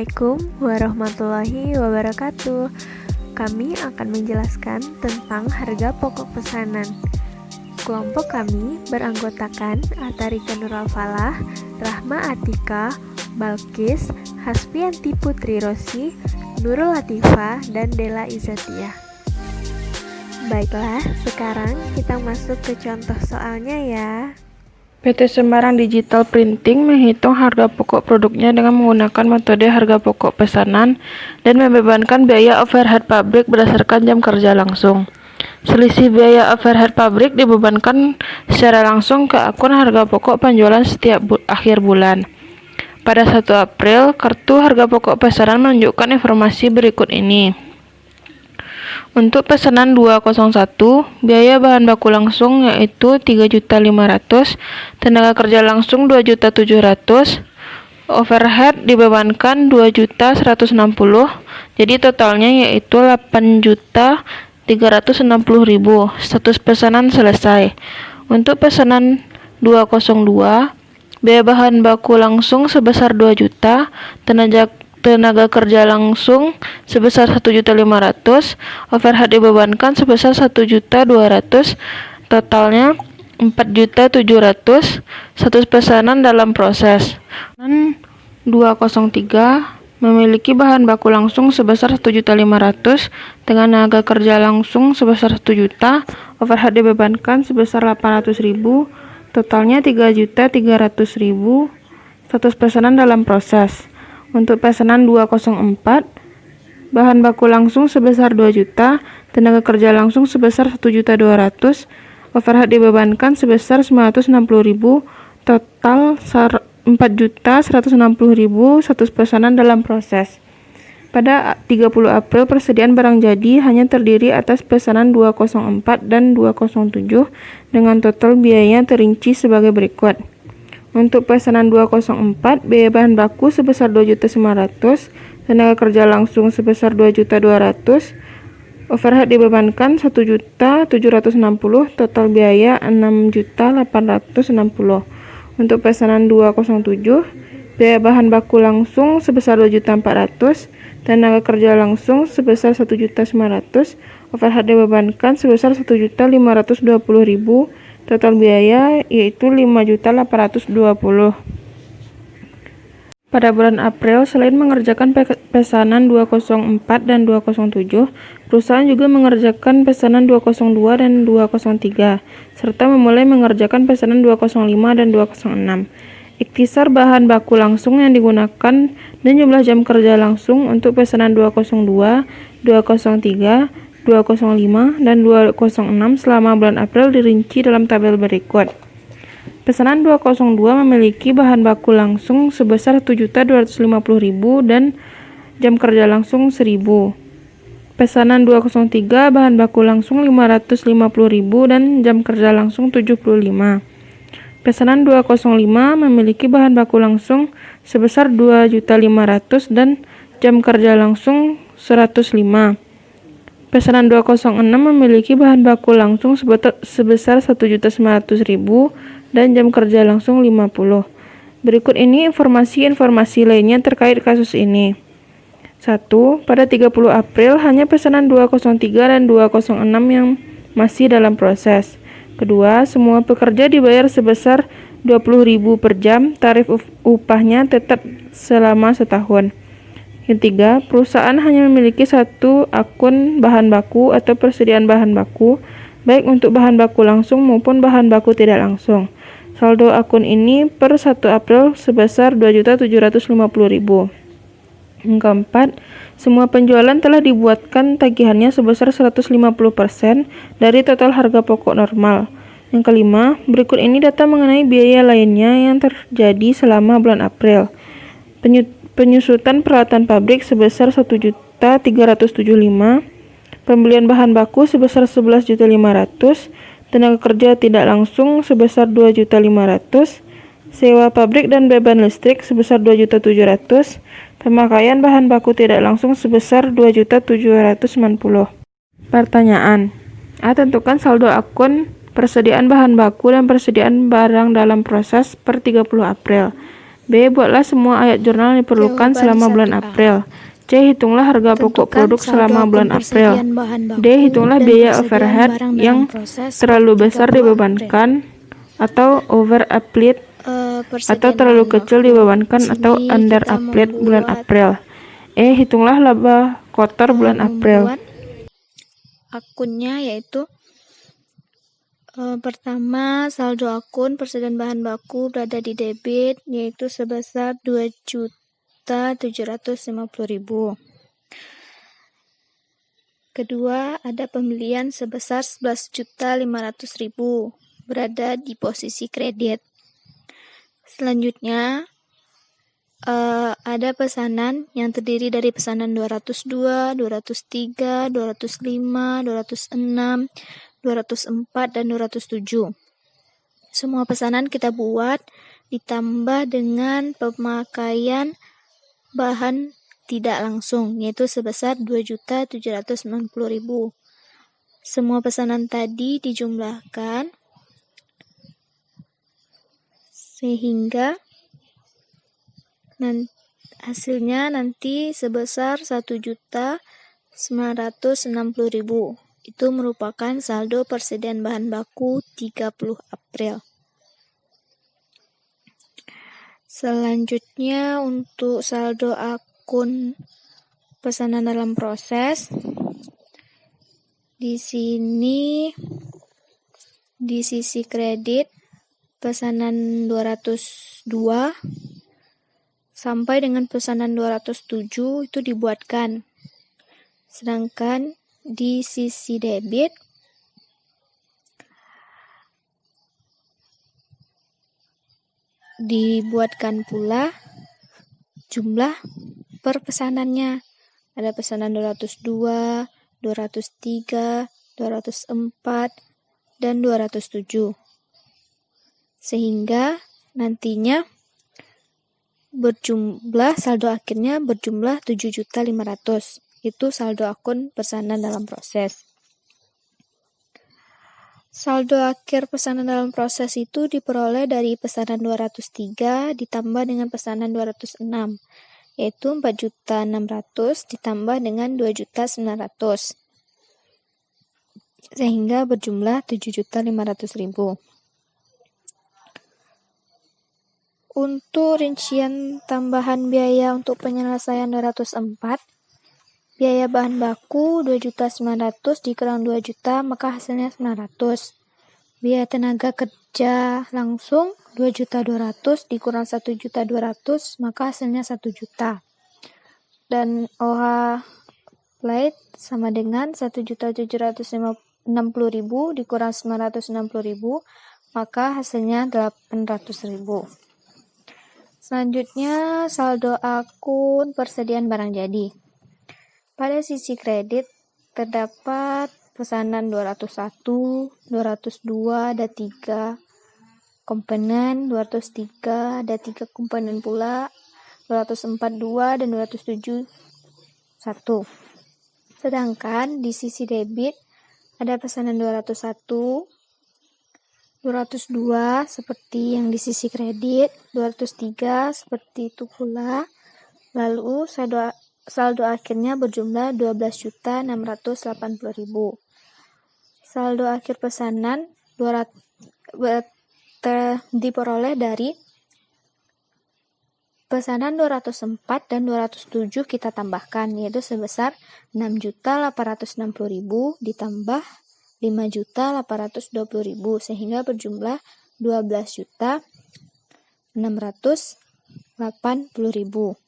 Assalamualaikum warahmatullahi wabarakatuh. Kami akan menjelaskan tentang harga pokok pesanan. Kelompok kami beranggotakan Atarika Nuralfalah, Rahma Atika, Balkis, Hasbianti Putri Rosi, Nurul Latifah, dan Dela Izatiah. Baiklah, sekarang kita masuk ke contoh soalnya ya. PT Semarang Digital Printing menghitung harga pokok produknya dengan menggunakan metode harga pokok pesanan dan membebankan biaya overhead pabrik berdasarkan jam kerja langsung. Selisih biaya overhead pabrik dibebankan secara langsung ke akun harga pokok penjualan setiap akhir bulan. Pada 1 April, kartu harga pokok pesanan menunjukkan informasi berikut ini. Untuk pesanan 201, biaya bahan baku langsung yaitu 3.500.000, tenaga kerja langsung 2.700.000, overhead dibebankan 2.160.000, jadi totalnya yaitu 8.360.000. Status pesanan selesai. Untuk pesanan 202, biaya bahan baku langsung sebesar 2 juta, tenaga kerja langsung sebesar 1.500.000, overhead dibebankan sebesar 1.200.000, totalnya 4.700.000. Status pesanan dalam proses. 203 memiliki bahan baku langsung sebesar 1.500.000, tenaga kerja langsung sebesar 1 juta, overhead dibebankan sebesar 800.000, totalnya 3.300.000. Status pesanan dalam proses. Untuk pesanan 204, bahan baku langsung sebesar 2 juta, tenaga kerja langsung sebesar 1.200.000, overhead dibebankan sebesar 960.000, total 4.160.000. Status pesanan dalam proses. Pada 30 April, persediaan barang jadi hanya terdiri atas pesanan 204 dan 207 dengan total biayanya terinci sebagai berikut. Untuk pesanan 204, biaya bahan baku sebesar 2.900.000, tenaga kerja langsung sebesar 2.200.000, overhead dibebankan 1.760.000, total biaya 6.860.000. Untuk pesanan 207, biaya bahan baku langsung sebesar 2.400.000, tenaga kerja langsung sebesar 1.900.000, overhead dibebankan sebesar 1.520.000, total biaya yaitu 5.820.000. Pada bulan April, selain mengerjakan pesanan 204 dan 207, perusahaan juga mengerjakan pesanan 202 dan 203, serta memulai mengerjakan pesanan 205 dan 206. Ikhtisar bahan baku langsung yang digunakan dan jumlah jam kerja langsung untuk pesanan 202, 203, 205, dan 206 selama bulan April dirinci dalam tabel berikut. Pesanan 202 memiliki bahan baku langsung sebesar 7.250.000 dan jam kerja langsung 1.000. Pesanan 203 bahan baku langsung 550.000 dan jam kerja langsung 75. Pesanan 205 memiliki bahan baku langsung sebesar 2.500.000 dan jam kerja langsung 105. Pesanan 206 memiliki bahan baku langsung sebesar 1.900.000 dan jam kerja langsung 50. Berikut ini informasi lainnya terkait kasus ini. 1. Pada 30 April hanya pesanan 203 dan 206 yang masih dalam proses. Kedua, semua pekerja dibayar sebesar 20.000 per jam, tarif upahnya tetap selama setahun. Ketiga, perusahaan hanya memiliki satu akun bahan baku atau persediaan bahan baku, baik untuk bahan baku langsung maupun bahan baku tidak langsung. Saldo akun ini per 1 April sebesar 2.750.000. Yang keempat, semua penjualan telah dibuatkan tagihannya sebesar 150% dari total harga pokok normal. Yang kelima, berikut ini data mengenai biaya lainnya yang terjadi selama bulan April. Penyusutan peralatan pabrik sebesar 1.375.000, pembelian bahan baku sebesar 11.500.000, tenaga kerja tidak langsung sebesar 2.500.000, sewa pabrik dan beban listrik sebesar 2.700.000, pemakaian bahan baku tidak langsung sebesar 2.790.000. Pertanyaan: A. Tentukan saldo akun persediaan bahan baku dan persediaan barang dalam proses per 30 April. B. Buatlah semua ayat jurnal yang diperlukan Jawaban selama bulan 1A. April. C. Hitunglah harga pokok Tentukan produk saldo selama akun bulan April. persediaan bahan baku D. Hitunglah dan biaya persediaan overhead barang yang dalam proses terlalu per besar 30 April. dibebankan atau over applied atau Persediaan terlalu bahan kecil baku. dibebankan Di atau sini under kita applied bulan membuat April. E. Hitunglah laba kotor bulan April. membuat akunnya, yaitu pertama, saldo akun persediaan bahan baku berada di debit, yaitu sebesar 2.750.000. Kedua, ada pembelian sebesar 11.500.000 berada di posisi kredit. Selanjutnya, ada pesanan yang terdiri dari pesanan 202, 203, 205, 206, 204, dan 207. Semua pesanan kita buat ditambah dengan pemakaian bahan tidak langsung, yaitu sebesar 2.790.000. Semua pesanan tadi dijumlahkan sehingga hasilnya nanti sebesar 1.960.000. Itu merupakan saldo persediaan bahan baku 30 April. Selanjutnya, untuk saldo akun pesanan dalam proses, di sini di sisi kredit pesanan 202 sampai dengan pesanan 207 itu dibuatkan. Sedangkan di sisi debit dibuatkan pula jumlah per pesanannya. Ada pesanan 202, 203, 204, dan 207. Sehingga nantinya saldo akhirnya berjumlah 7.500.000. Itu saldo akun pesanan dalam proses. Saldo akhir pesanan dalam proses itu diperoleh dari pesanan 203 ditambah dengan pesanan 206, yaitu 4.600.000 ditambah dengan 2.900.000, sehingga berjumlah 7.500.000. Untuk rincian tambahan biaya untuk penyelesaian 204, biaya bahan baku 2.900.000 dikurang 2 juta, maka hasilnya 900. Biaya tenaga kerja langsung 2.200.000 dikurang 1.200.000, maka hasilnya 1 juta. Dan OH plate sama dengan 1.760.000 dikurang 960.000, maka hasilnya 800.000. Selanjutnya, saldo akun persediaan barang jadi. Pada sisi kredit, terdapat pesanan 201, 202, ada 3 komponen, 203, ada 3 komponen pula, 242, dan 207, 1. Sedangkan di sisi debit, ada pesanan 201, 202 seperti yang di sisi kredit, 203 seperti itu pula. Lalu saldo akhirnya berjumlah 12.680.000. Saldo akhir pesanan diperoleh dari pesanan 204 dan 207 kita tambahkan, yaitu sebesar 6.860.000 ditambah 5.820.000, sehingga berjumlah 12.680.000.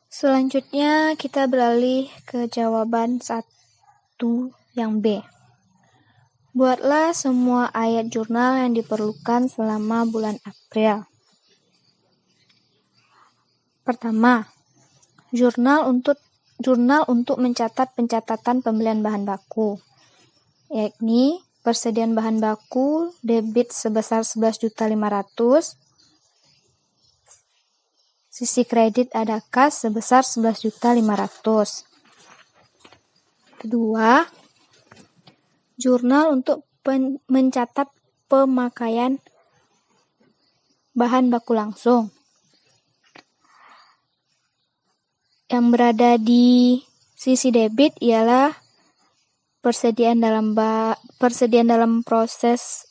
Selanjutnya kita beralih ke jawaban 1 yang B. Buatlah semua ayat jurnal yang diperlukan selama bulan April. Pertama, jurnal untuk mencatat pencatatan pembelian bahan baku, yakni persediaan bahan baku debit sebesar 11.500.000, sisi kredit ada kas sebesar 11.500.000. Kedua, jurnal untuk mencatat pemakaian bahan baku langsung. Yang berada di sisi debit ialah persediaan dalam proses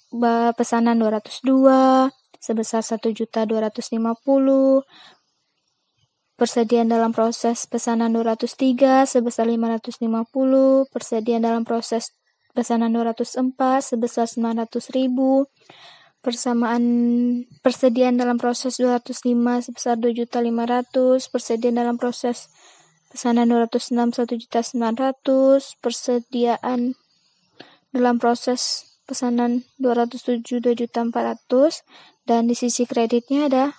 pesanan 202 sebesar 1.250.000, persediaan dalam proses pesanan 203 sebesar 550, persediaan dalam proses pesanan 204 sebesar 900.000, persediaan dalam proses 205 sebesar 2.500.000, persediaan dalam proses pesanan 206 1.900.000, persediaan dalam proses pesanan 207 2.400.000, dan di sisi kreditnya ada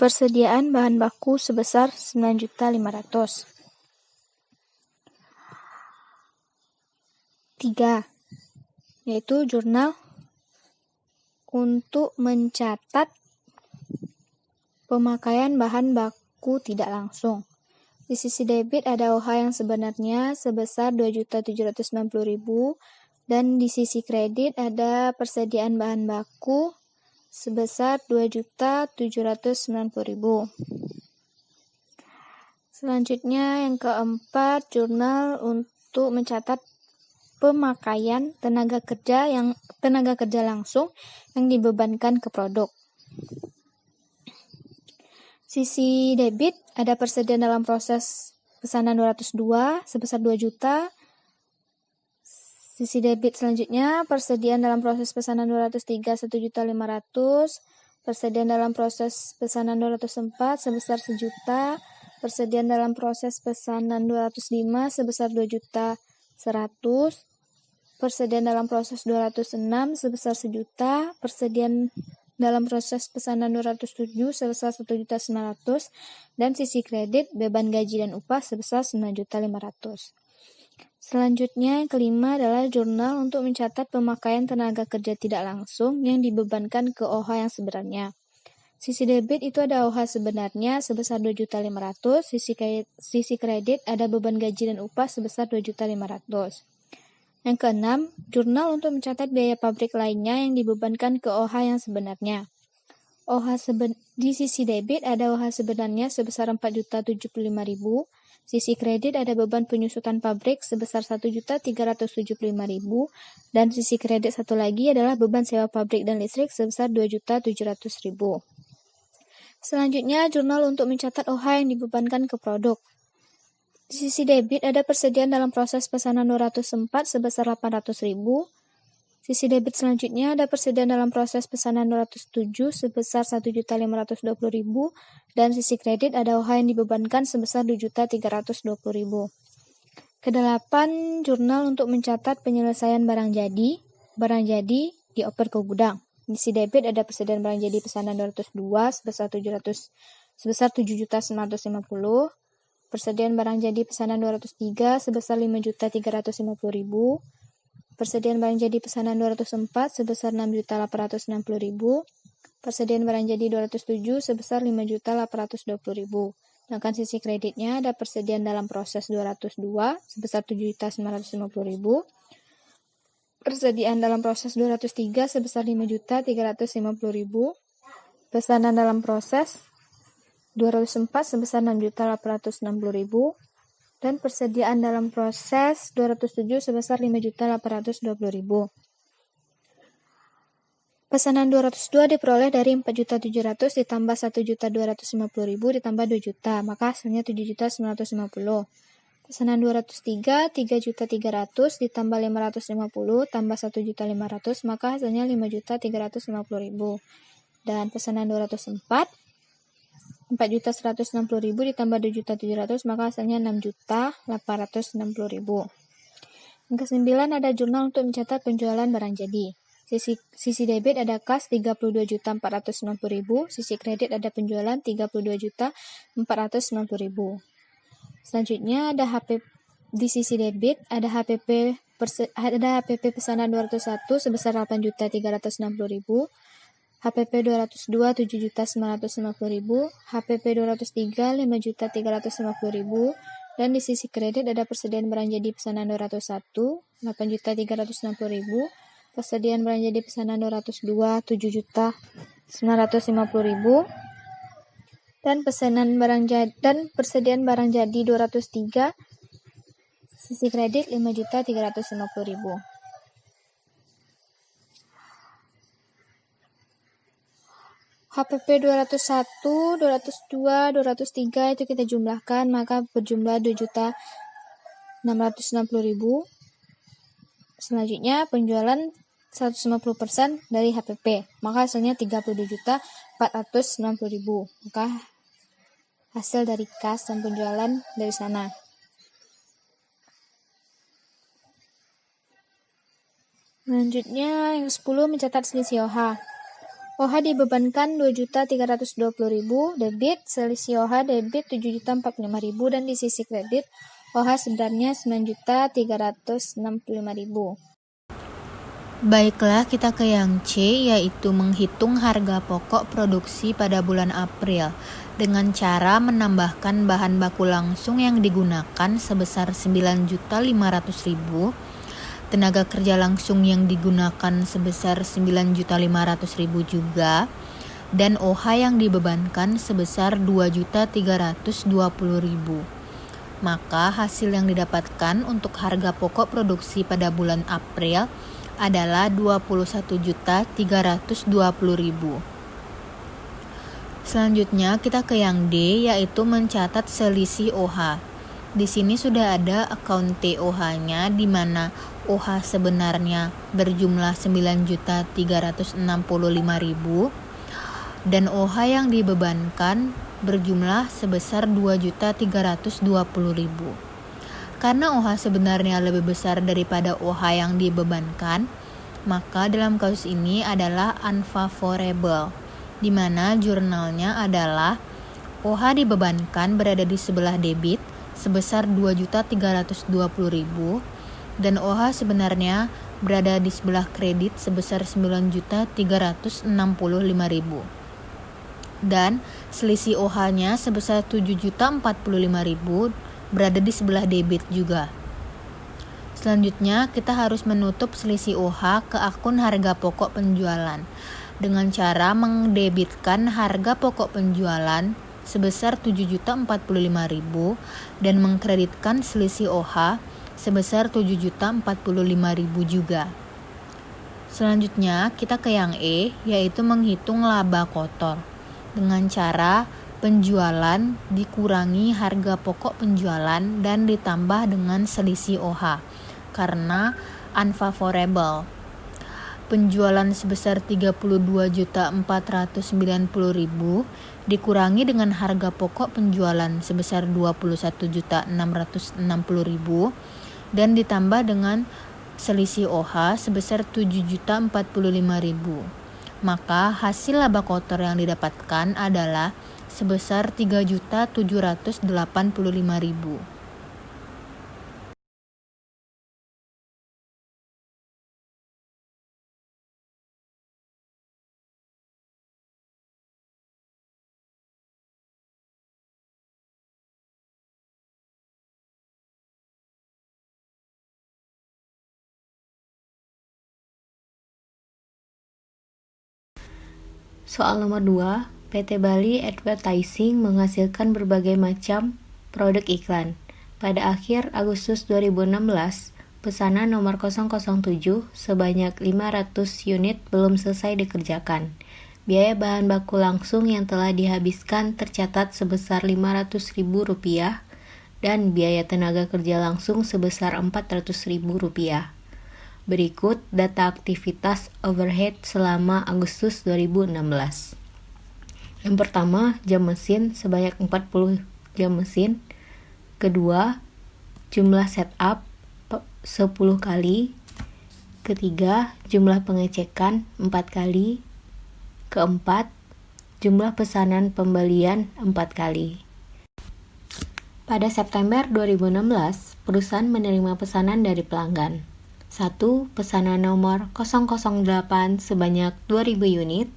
persediaan bahan baku sebesar 9.500.000. 3. Yaitu jurnal untuk mencatat pemakaian bahan baku tidak langsung. Di sisi debit ada OH yang sebenarnya sebesar 2.790.000 dan di sisi kredit ada persediaan bahan baku sebesar 2.790.000. Selanjutnya yang keempat, jurnal untuk mencatat pemakaian tenaga kerja langsung yang dibebankan ke produk. Sisi debit ada persediaan dalam proses pesanan 202 sebesar 2 juta. Sisi debit selanjutnya persediaan dalam proses pesanan 203 1.500.000, persediaan dalam proses pesanan 204 sebesar 1 juta, persediaan dalam proses pesanan 205 sebesar 2.100.000, persediaan dalam proses 206 sebesar 1 juta, persediaan dalam proses pesanan 207 sebesar 1.900.000, dan sisi kredit beban gaji dan upah sebesar 9.500.000. Selanjutnya yang kelima adalah jurnal untuk mencatat pemakaian tenaga kerja tidak langsung yang dibebankan ke OH yang sebenarnya. Sisi debit itu ada OH sebenarnya sebesar 2.500.000, sisi kredit ada beban gaji dan upah sebesar 2.500.000. Yang keenam, jurnal untuk mencatat biaya pabrik lainnya yang dibebankan ke OH yang sebenarnya. Di sisi debit ada OH sebenarnya sebesar 4.075.000, sisi kredit ada beban penyusutan pabrik sebesar 1.375.000, dan sisi kredit satu lagi adalah beban sewa pabrik dan listrik sebesar 2.700.000. Selanjutnya, jurnal untuk mencatat OH yang dibebankan ke produk. Di sisi debit ada persediaan dalam proses pesanan 204 sebesar 800.000. Sisi debit selanjutnya ada persediaan dalam proses pesanan 207 sebesar 1.520.000 dan sisi kredit ada OH yang dibebankan sebesar 2.320.000. Kedelapan, jurnal untuk mencatat penyelesaian barang jadi. Barang jadi dioper ke gudang. Di sisi debit ada persediaan barang jadi pesanan 202 sebesar 7.950.000, persediaan barang jadi pesanan 203 sebesar 5.350.000, persediaan barang jadi pesanan 204 sebesar 6.860.000, persediaan barang jadi 207 sebesar 5.820.000. Sedangkan sisi kreditnya ada persediaan dalam proses 202 sebesar 7.950.000, persediaan dalam proses 203 sebesar 5.350.000, pesanan dalam proses 204 sebesar 6.860.000, dan persediaan dalam proses 207 sebesar 5.820.000. Pesanan 202 diperoleh dari 4.700.000 ditambah 1.250.000 ditambah 2 juta, maka hasilnya 7.950. Pesanan 203 3.300.000 ditambah 550 tambah 1.500.000, maka hasilnya 5.350.000. Dan pesanan 204 4.160.000 ditambah 2.700.000, maka hasilnya 6.860.000. Yang kesembilan ada jurnal untuk mencatat penjualan barang jadi. Sisi debit ada kas 32.490.000, sisi kredit ada penjualan 32.490.000. Selanjutnya ada di sisi debit ada HPP pesanan 201 sebesar 8.360.000, HPP 202 7.950.000, HPP 203 5.350.000, dan di sisi kredit ada persediaan barang jadi pesanan 201 8.360.000, Persediaan barang jadi pesanan 202, 7.950.000. Dan persediaan barang jadi 203, sisi kredit 5.350.000. HPP 201, 202, 203 itu kita jumlahkan, maka berjumlah 2.660.000. Selanjutnya penjualan 150% dari HPP, maka hasilnya 32.460.000. Maka hasil dari kas dan penjualan dari sana. Selanjutnya yang 10, mencatat selisih OH. OH dibebankan 2.320.000 debit, selisih OH debit 7.045.000, dan di sisi kredit OH sebenarnya 9.365.000. Baiklah, kita ke yang C, yaitu menghitung harga pokok produksi pada bulan April dengan cara menambahkan bahan baku langsung yang digunakan sebesar 9.500.000, tenaga kerja langsung yang digunakan sebesar 9.500.000 juga, dan OH yang dibebankan sebesar 2.320.000. Maka hasil yang didapatkan untuk harga pokok produksi pada bulan April adalah 21.320.000. Selanjutnya kita ke yang D, yaitu mencatat selisih OH. Di sini sudah ada akun TOH-nya, di mana OH sebenarnya berjumlah 9.365.000 dan OH yang dibebankan berjumlah sebesar 2.320.000. Karena OH sebenarnya lebih besar daripada OH yang dibebankan, maka dalam kasus ini adalah unfavorable, di mana jurnalnya adalah OH dibebankan berada di sebelah debit sebesar 2.320.000 dan OH sebenarnya berada di sebelah kredit sebesar 9.365.000. Dan selisih OH-nya sebesar 7.045.000 berada di sebelah debit juga. Selanjutnya, kita harus menutup selisih OH ke akun harga pokok penjualan dengan cara mendebitkan harga pokok penjualan sebesar 7.045.000 dan mengkreditkan selisih OH sebesar 7.045.000 juga. Selanjutnya, kita ke yang E, yaitu menghitung laba kotor dengan cara penjualan dikurangi harga pokok penjualan dan ditambah dengan selisih OH karena unfavorable. Penjualan sebesar 32.490.000 dikurangi dengan harga pokok penjualan sebesar 21.660.000 dan ditambah dengan selisih OH sebesar 7.045.000. Maka hasil laba kotor yang didapatkan adalah sebesar 3.785.000. Soal nomor 2, PT Bali Advertising menghasilkan berbagai macam produk iklan. Pada akhir Agustus 2016, pesanan nomor 007 sebanyak 500 unit belum selesai dikerjakan. Biaya bahan baku langsung yang telah dihabiskan tercatat sebesar Rp500.000 dan biaya tenaga kerja langsung sebesar Rp400.000. Berikut data aktivitas overhead selama Agustus 2016. Yang pertama, jam mesin sebanyak 40 jam mesin. Kedua, jumlah setup 10 kali. Ketiga, jumlah pengecekan 4 kali. Keempat, jumlah pesanan pembelian 4 kali. Pada September 2016, perusahaan menerima pesanan dari pelanggan. 1. Pesanan nomor 008 sebanyak 2.000 unit.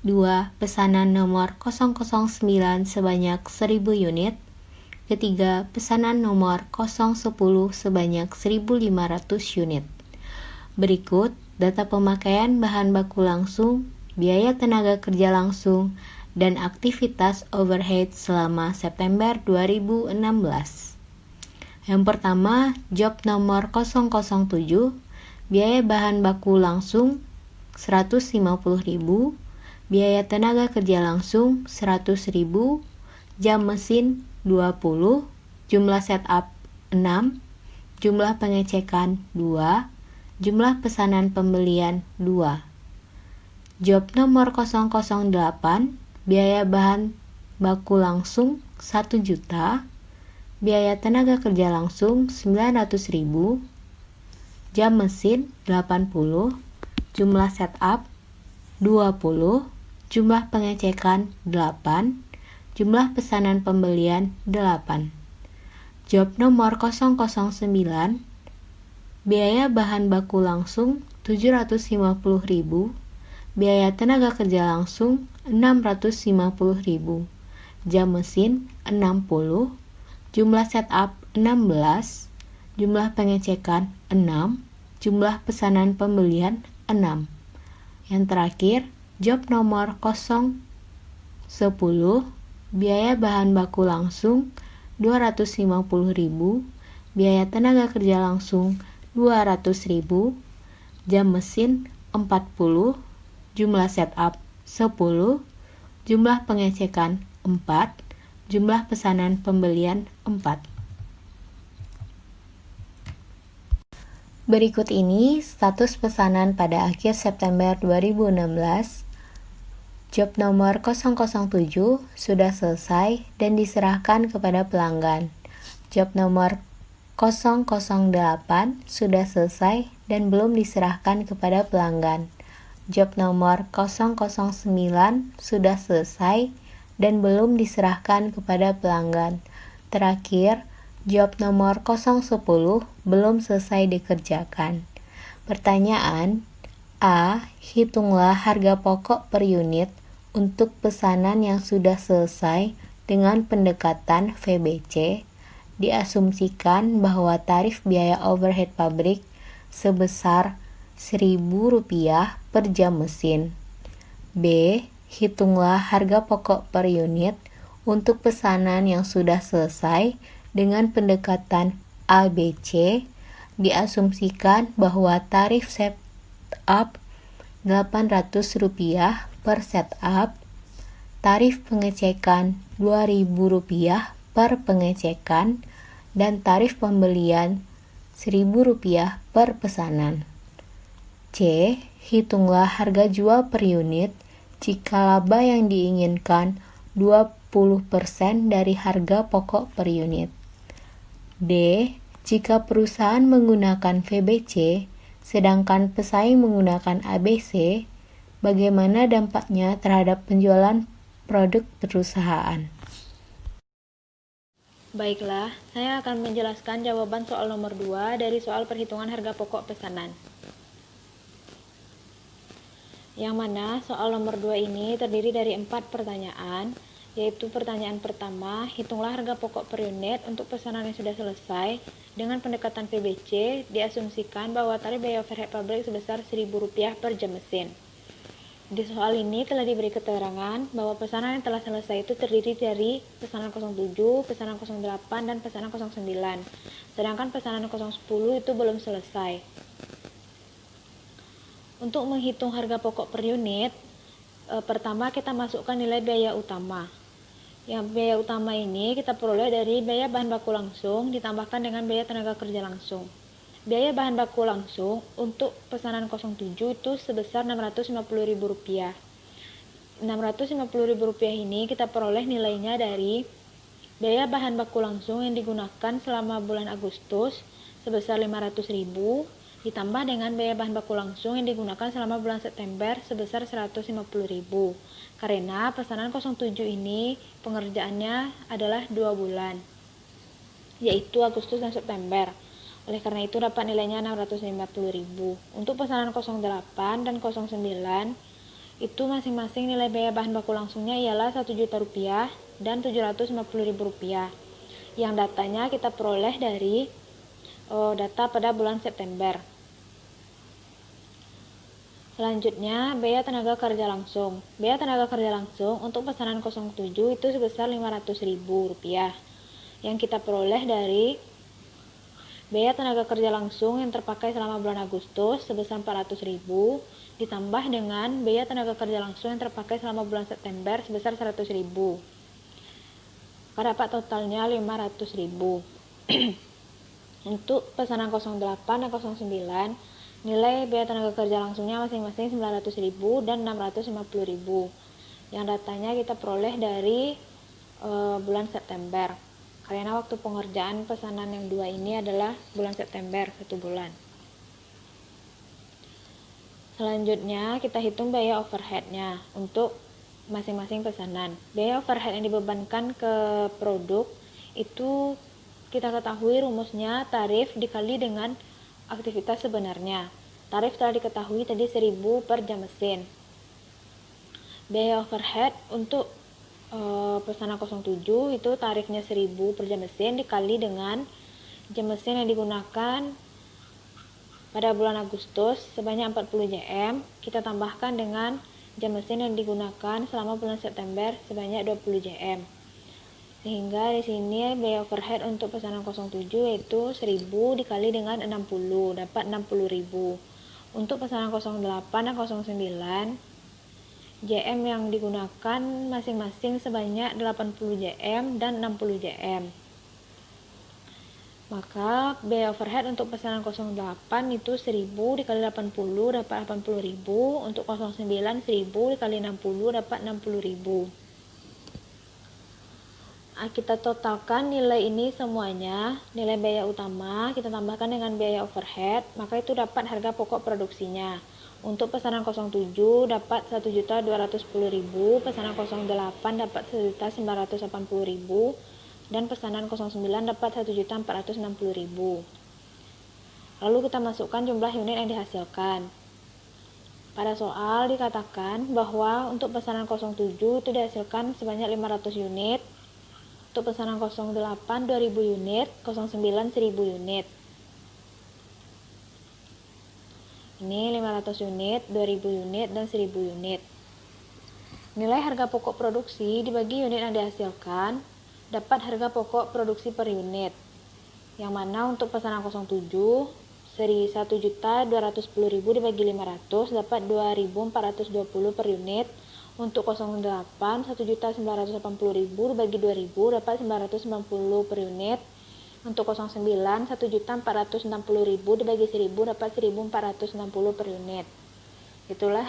2. Pesanan nomor 009 sebanyak 1.000 unit. Ketiga, pesanan nomor 010 sebanyak 1.500 unit. Berikut data pemakaian bahan baku langsung, biaya tenaga kerja langsung, dan aktivitas overhead selama September 2016. Yang pertama, job nomor 007, biaya bahan baku langsung 150.000, biaya tenaga kerja langsung 100.000, jam mesin 20, jumlah setup 6, jumlah pengecekan 2, jumlah pesanan pembelian 2. Job nomor 008, biaya bahan baku langsung 1 juta, biaya tenaga kerja langsung 900.000, jam mesin 80, jumlah setup 20, jumlah pengecekan 8, jumlah pesanan pembelian 8. Job nomor 009, biaya bahan baku langsung 750.000, biaya tenaga kerja langsung 650.000, jam mesin 60, jumlah setup 16, jumlah pengecekan 6, jumlah pesanan pembelian 6. Yang terakhir, job nomor 010, biaya bahan baku langsung 250.000, biaya tenaga kerja langsung 200.000, jam mesin 40, jumlah setup 10, jumlah pengecekan 4, jumlah pesanan pembelian 4. Berikut ini status pesanan pada akhir September 2016. Job nomor 007 sudah selesai dan diserahkan kepada pelanggan. Job nomor 008 sudah selesai dan belum diserahkan kepada pelanggan. Job nomor 009 sudah selesai dan belum diserahkan kepada pelanggan. Terakhir, job nomor 010 belum selesai dikerjakan. Pertanyaan: A. Hitunglah harga pokok per unit untuk pesanan yang sudah selesai dengan pendekatan VBC. Diasumsikan bahwa tarif biaya overhead pabrik sebesar Rp1.000 per jam mesin. B. Hitunglah harga pokok per unit untuk pesanan yang sudah selesai dengan pendekatan ABC. Diasumsikan bahwa tarif setup Rp800 per setup, tarif pengecekan Rp2.000 per pengecekan, dan tarif pembelian Rp1.000 per pesanan. C. Hitunglah harga jual per unit jika laba yang diinginkan 20% dari harga pokok per unit. D. Jika perusahaan menggunakan VBC, sedangkan pesaing menggunakan ABC, bagaimana dampaknya terhadap penjualan produk perusahaan? Baiklah, saya akan menjelaskan jawaban soal nomor 2 dari soal perhitungan harga pokok pesanan. Yang mana soal nomor 2 ini terdiri dari 4 pertanyaan, yaitu pertanyaan pertama, hitunglah harga pokok per unit untuk pesanan yang sudah selesai dengan pendekatan VBC. Diasumsikan bahwa tarif biaya overhead pabrik sebesar Rp1.000 per jam mesin. Di soal ini telah diberi keterangan bahwa pesanan yang telah selesai itu terdiri dari pesanan 07, pesanan 08, dan pesanan 09. Sedangkan pesanan 010 itu belum selesai. Untuk menghitung harga pokok per unit, pertama kita masukkan nilai biaya utama. Yang biaya utama ini kita peroleh dari biaya bahan baku langsung ditambahkan dengan biaya tenaga kerja langsung. Biaya bahan baku langsung untuk pesanan 07 itu sebesar Rp650.000. Rp650.000 ini kita peroleh nilainya dari biaya bahan baku langsung yang digunakan selama bulan Agustus sebesar Rp500.000 ditambah dengan biaya bahan baku langsung yang digunakan selama bulan September sebesar Rp150.000. Karena pesanan 07 ini pengerjaannya adalah 2 bulan, yaitu Agustus dan September. Oleh karena itu dapat nilainya Rp650.000. Untuk pesanan 08 dan 09 itu masing-masing nilai biaya bahan baku langsungnya ialah Rp1 juta dan Rp750.000. Yang datanya kita peroleh dari data pada bulan September. Selanjutnya, biaya tenaga kerja langsung. Biaya tenaga kerja langsung untuk pesanan 07 itu sebesar Rp500.000 yang kita peroleh dari biaya tenaga kerja langsung yang terpakai selama bulan Agustus sebesar Rp400.000 ditambah dengan biaya tenaga kerja langsung yang terpakai selama bulan September sebesar Rp100.000. Maka dapat totalnya Rp500.000. Untuk pesanan 08 dan 09, nilai biaya tenaga kerja langsungnya masing-masing Rp900.000 dan Rp650.000. Yang datanya kita peroleh dari bulan September. Karena waktu pengerjaan pesanan yang dua ini adalah bulan September, 1 bulan. Selanjutnya kita hitung biaya overhead-nya untuk masing-masing pesanan. Biaya overhead yang dibebankan ke produk itu kita ketahui rumusnya tarif dikali dengan aktivitas sebenarnya. Tarif telah diketahui tadi 1.000 per jam mesin. Biaya overhead untuk pesanan 07 itu tarifnya 1.000 per jam mesin dikali dengan jam mesin yang digunakan pada bulan Agustus sebanyak 40 jm. Kita tambahkan dengan jam mesin yang digunakan selama bulan September sebanyak 20 jm. Sehingga di sini biaya overhead untuk pesanan 07 yaitu 1.000 dikali dengan 60 dapat 60.000. Untuk pesanan 08 dan 09, JM yang digunakan masing-masing sebanyak 80 JM dan 60 JM. Maka biaya overhead untuk pesanan 08 itu 1.000 dikali 80 dapat 80.000. Untuk 09 1.000 dikali 60 dapat 60.000. Kita totalkan nilai ini semuanya, nilai biaya utama kita tambahkan dengan biaya overhead, maka itu dapat harga pokok produksinya. Untuk pesanan 07 dapat 1.210.000, pesanan 08 dapat 1.980.000, dan pesanan 09 dapat 1.460.000. Lalu kita masukkan jumlah unit yang dihasilkan. Pada soal dikatakan bahwa untuk pesanan 07 itu dihasilkan sebanyak 500 unit, untuk pesanan 08 2.000 unit, 09 1.000 unit. Ini 500 unit, 2.000 unit, dan 1.000 unit. Nilai harga pokok produksi dibagi unit yang dihasilkan, dapat harga pokok produksi per unit. Yang mana untuk pesanan 07, 1.210.000 dibagi 500, dapat 2.420 per unit. Untuk 08, 1.980.000 dibagi 2.000, dapat 990 per unit. Untuk 09, 1.460.000 dibagi 1.000 dapat 1.460 per unit. Itulah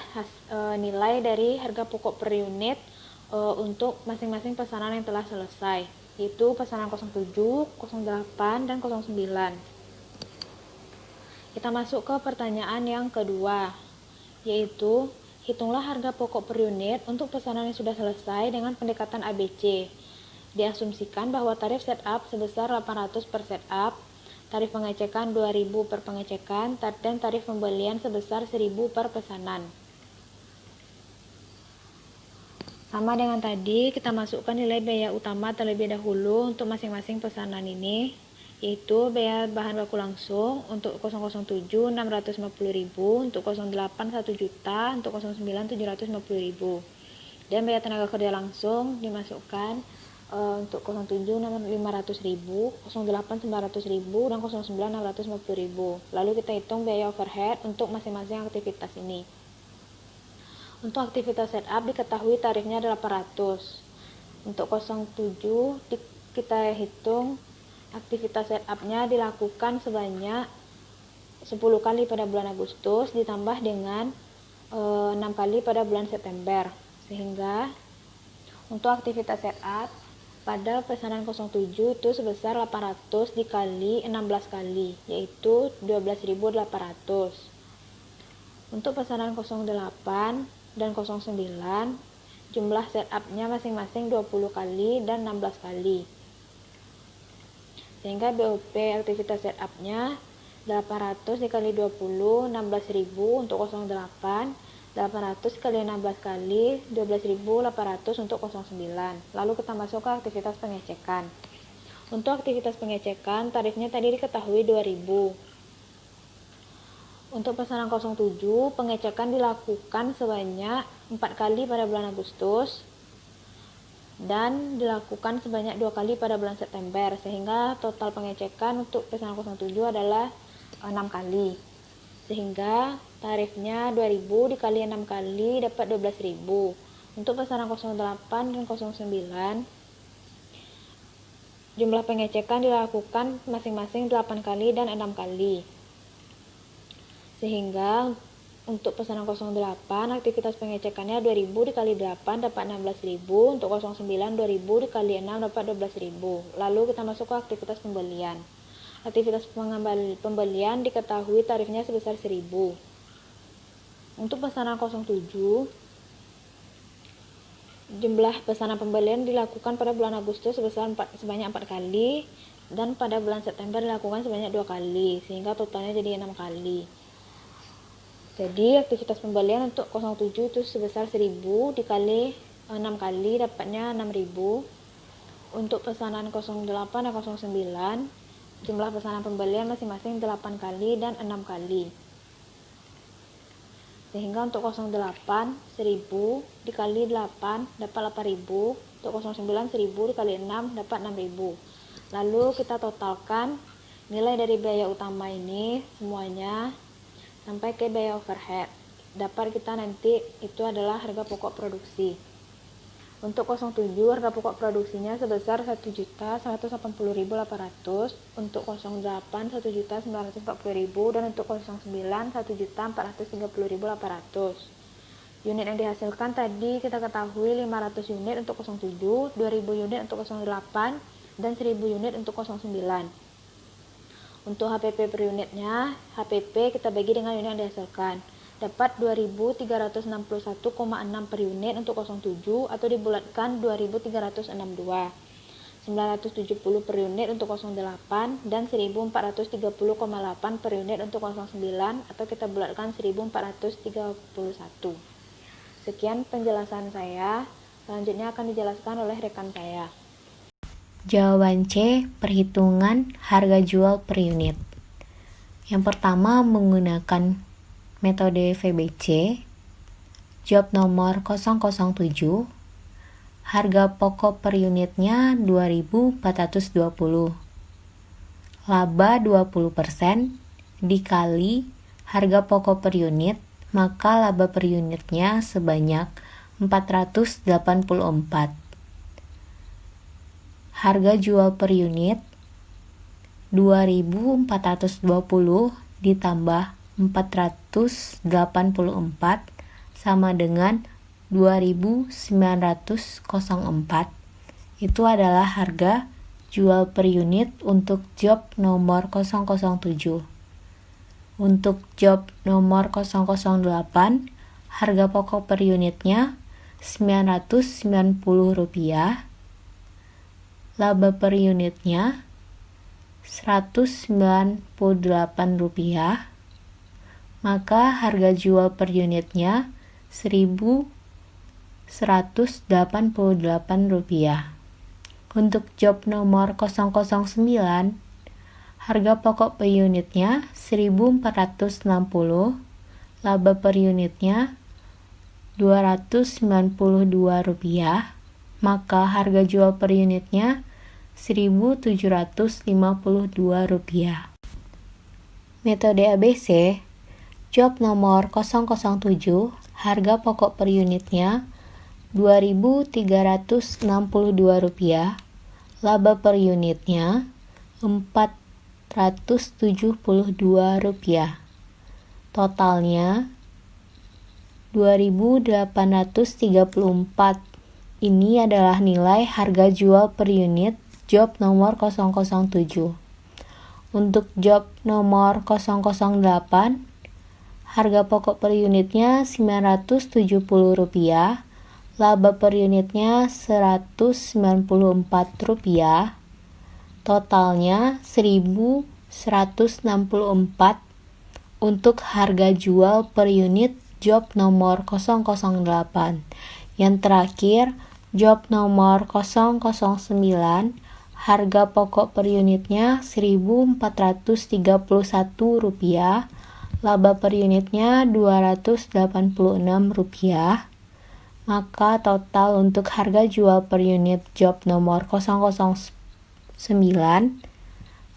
nilai dari harga pokok per unit untuk masing-masing pesanan yang telah selesai, yaitu pesanan 07, 08, dan 09. Kita masuk ke pertanyaan yang kedua, yaitu hitunglah harga pokok per unit untuk pesanan yang sudah selesai dengan pendekatan ABC. Diasumsikan bahwa tarif setup sebesar 800 per setup, tarif pengecekan 2.000 per pengecekan, dan tarif pembelian sebesar 1.000 per pesanan. Sama dengan tadi, kita masukkan nilai biaya utama terlebih dahulu untuk masing-masing pesanan ini, yaitu biaya bahan baku langsung untuk 007 650.000, untuk 08 1 juta, untuk 09 750.000. Dan biaya tenaga kerja langsung dimasukkan untuk 07 500.000, 08 900.000, dan 09 650.000. Lalu kita hitung biaya overhead untuk masing-masing aktivitas ini. Untuk aktivitas setup diketahui tarifnya 800. Untuk 07 kita hitung aktivitas setupnya dilakukan sebanyak 10 kali pada bulan Agustus ditambah dengan 6 kali pada bulan September, sehingga untuk aktivitas setup pada pesanan 07 itu sebesar 800 dikali 16 kali, yaitu 12.800. Untuk pesanan 08 dan 09, jumlah setupnya masing-masing 20 kali dan 16 kali. Sehingga BOP aktivitas setupnya 800 dikali 20, 16.000 untuk 08, 800 kali 16 kali 12.800 untuk 09. Lalu kita masuk ke aktivitas pengecekan. Untuk aktivitas pengecekan tarifnya tadi diketahui 2.000. Untuk pesanan 07, pengecekan dilakukan sebanyak 4 kali pada bulan Agustus dan dilakukan sebanyak 2 kali pada bulan September, sehingga total pengecekan untuk pesanan 07 adalah 6 kali. Sehingga tarifnya 2.000 dikali 6 kali dapat 12.000. Untuk pesanan 08 dan 09, jumlah pengecekan dilakukan masing-masing 8 kali dan 6 kali. Sehingga untuk pesanan 08, aktivitas pengecekannya 2.000 dikali 8 dapat 16.000. Untuk 09, 2.000 dikali 6 dapat 12.000. Lalu kita masuk ke aktivitas pembelian. Aktivitas pembelian diketahui tarifnya sebesar 1.000. Untuk pesanan 07, jumlah pesanan pembelian dilakukan pada bulan Agustus sebanyak 4 kali dan pada bulan September dilakukan sebanyak 2 kali, sehingga totalnya jadi 6 kali. Jadi aktivitas pembelian untuk 07 itu sebesar 1.000 dikali 6 kali dapatnya 6.000. Untuk pesanan 08 dan 09, jumlah pesanan pembelian masing-masing 8 kali dan 6 kali. Sehingga untuk 08, 1.000 dikali 8 dapat 8.000. Untuk 09, 1.000 dikali 6 dapat 6.000. Lalu kita totalkan nilai dari biaya utama ini semuanya sampai ke biaya overhead. Dapat kita nanti itu adalah harga pokok produksi. Untuk 07, harga pokok produksinya sebesar 1.180.800, untuk 08 1.940.000, dan untuk 09 1.430.800. Unit yang dihasilkan tadi kita ketahui 500 unit untuk 07, 2.000 unit untuk 08, dan 1.000 unit untuk 09. Untuk HPP per unitnya, HPP kita bagi dengan unit yang dihasilkan. Dapat 2.361,6 per unit untuk 07 atau dibulatkan 2.362. 970 per unit untuk 08 dan 1.430,8 per unit untuk 09 atau kita bulatkan 1.431. Sekian penjelasan saya. Selanjutnya akan dijelaskan oleh rekan saya. Jawaban C, perhitungan harga jual per unit. Yang pertama menggunakan metode VBC. Job nomor 007, harga pokok per unitnya 2.420. Laba 20% dikali harga pokok per unit, maka laba per unitnya sebanyak 484. Harga jual per unit 2.420 ditambah 484 sama dengan 2.904. Itu adalah harga jual per unit untuk job nomor 007. Untuk job nomor 008, harga pokok per unitnya Rp990. Laba per unitnya Rp198, maka harga jual per unitnya Rp1.188. Untuk job nomor 009, harga pokok per unitnya Rp1.460, laba per unitnya Rp292, maka harga jual per unitnya Rp1.752. Metode ABC, job nomor 007, harga pokok per unitnya Rp2.362, laba per unitnya Rp472. Totalnya Rp2.834. Ini adalah nilai harga jual per unit job nomor 007. Untuk job nomor 008, harga pokok per unitnya Rp970, laba per unitnya Rp194. Totalnya Rp1.164 untuk harga jual per unit job nomor 008. Yang terakhir, job nomor 009, harga pokok per unitnya Rp1.431, laba per unitnya Rp286, maka total untuk harga jual per unit job nomor 009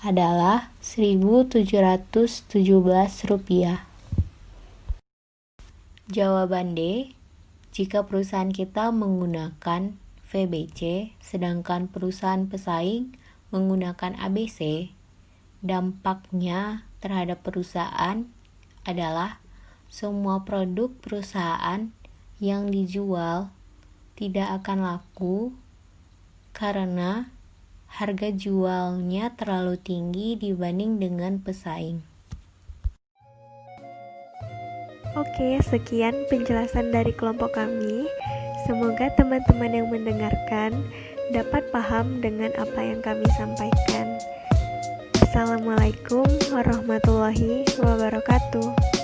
adalah Rp1.717. Jawaban D, jika perusahaan kita menggunakan VBC, sedangkan perusahaan pesaing menggunakan ABC, dampaknya terhadap perusahaan adalah semua produk perusahaan yang dijual tidak akan laku karena harga jualnya terlalu tinggi dibanding dengan pesaing. Oke, sekian penjelasan dari kelompok kami. Semoga teman-teman yang mendengarkan dapat paham dengan apa yang kami sampaikan. Assalamualaikum warahmatullahi wabarakatuh.